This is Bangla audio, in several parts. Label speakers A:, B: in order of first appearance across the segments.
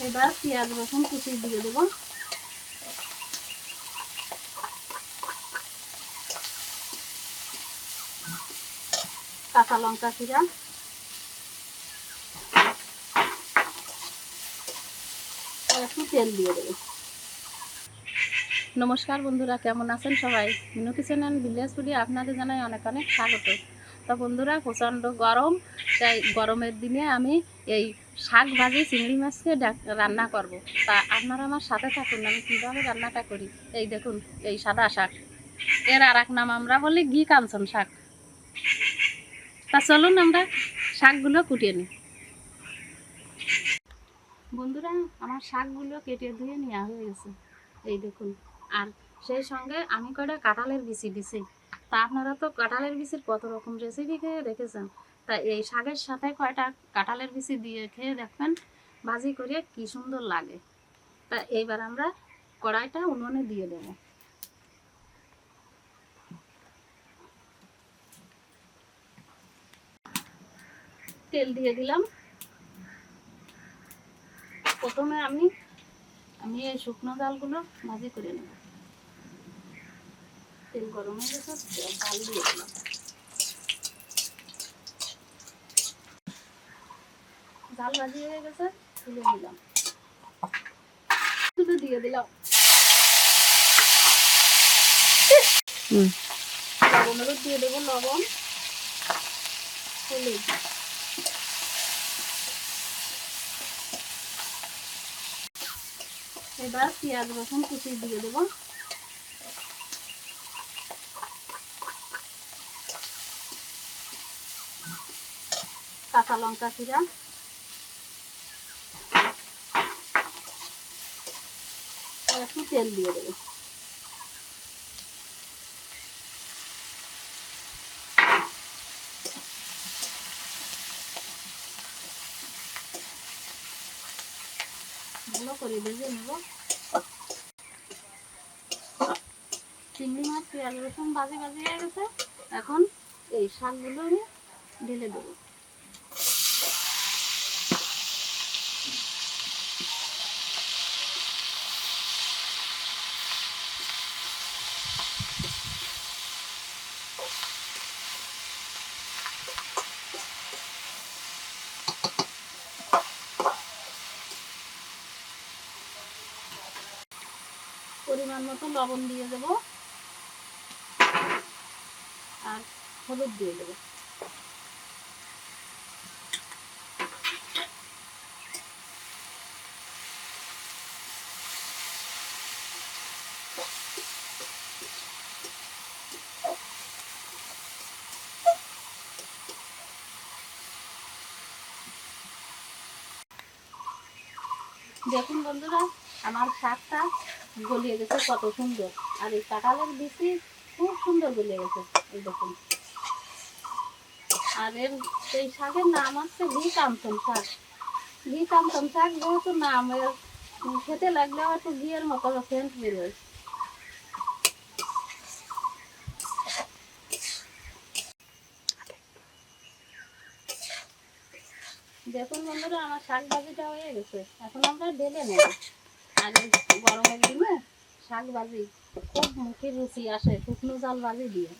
A: এবার পেঁয়াজ রসুন কুচি দিয়ে দেবো, কাঁচা লঙ্কা চিরা, আর একটু তেল দিয়ে দেবো। নমস্কার বন্ধুরা, কেমন আছেন সবাই? মিনু কিচেন অ্যান্ড ভিলেজ ফুডে আপনাদের জানাই অনেক অনেক স্বাগত। তো বন্ধুরা, প্রচণ্ড গরম, তাই গরমের দিনে আমি এই শাক ভাজি চিংড়ি মাছকে রান্না করব। তা আপনারা আমার সাথে থাকুন, আমি কীভাবে রান্নাটা করি। এই দেখুন, এই সাদা শাক, এর আর এক নাম আমরা বলি ঘি কাঞ্চন শাক। তা চলুন আমরা শাকগুলো কুটিয়ে নিই। বন্ধুরা, আমার শাকগুলো কেটে ধুয়ে নেওয়া হয়ে গেছে, এই দেখুন। আর সেই সঙ্গে আমি কয়টা কাঁঠালের বিচি দিছি। তা আপনারা তো কাঁঠালের বিচির কত রকম রেসিপি খেয়ে দেখেছেন, তা এই শাকের সাথে কয়টা কাঁঠালের বিচি দিয়ে খেয়ে দেখবেন ভাজি করে কি সুন্দর লাগে। তা এইবার আমরা কড়াইটা উনুনে দিয়ে দেব। তেল দিয়ে দিলাম। প্রথমে আমি এই শুকনো ডালগুলো ভাজি করে নেব। তেল গরম হয়ে গেছে, ডাল দিয়ে দিলাম। ডাল ভাজি হয়ে গেছে, তুলে দিলাম, দিয়ে দিলাম লবণ, হলুদ দিয়ে দেবো, লবণ হলুদ। এবার পেঁয়াজ রসুন কুচি দিয়ে দেবো, কাঁচা লঙ্কা চিরা, আর একটু তেল দিয়ে দেবো। ভালো করে ভেজে নেব। চিংড়ি মাছ পেঁয়াজ রসুন ভাজি হয়ে গেছে, এখন এই শাকগুলো আমি ঢেলে দেবো। পরিমাণ মতো লবণ দিয়ে দেবো, আর হলুদ দিয়ে দেবো। দেখুন বন্ধুরা, আমার শাকটা গলিয়ে গেছে কত সুন্দর, আর এই কাঁঠালের বিচি খুব সুন্দর গলিয়ে গেছে, এই দেখুন। আর এই শাকের নাম হচ্ছে ঘি কাঞ্চন শাক। ঘি কাঞ্চন শাক যেহেতু নাম, খেতে লাগলেও একটু ঘিয়ের মতো সেন্ট বেরোয়। দেখুন বন্ধুরা, আমার শাক ভাজিটা হয়ে গেছে, এখন আমরা ঢেলে নেব। আর এই গরমের দিনে শাক ভাজি খুব মুখে রুচি আসে শুকনো জাল ভাজি দিয়ে।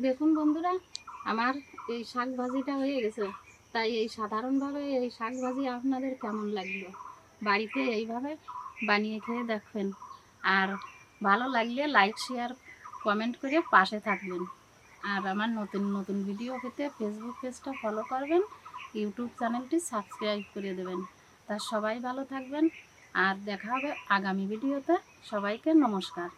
A: দেখুন বন্ধুরা, আমার এই শাক ভাজিটা হয়ে গেছে। তাই এই সাধারণভাবে এই শাক ভাজি আপনাদের কেমন লাগলো? বাড়িতে এইভাবে বানিয়ে খেয়ে দেখবেন। আর ভালো লাগলে লাইক শেয়ার কমেন্ট করে পাশে থাকবেন। আর আমার নতুন নতুন ভিডিও পেতে ফেসবুক পেজটা ফলো করবেন, ইউটিউব চ্যানেলটি সাবস্ক্রাইব করে দেবেন। তা সবাই ভালো থাকবেন, আর দেখা হবে আগামী ভিডিওতে। সবাইকে নমস্কার।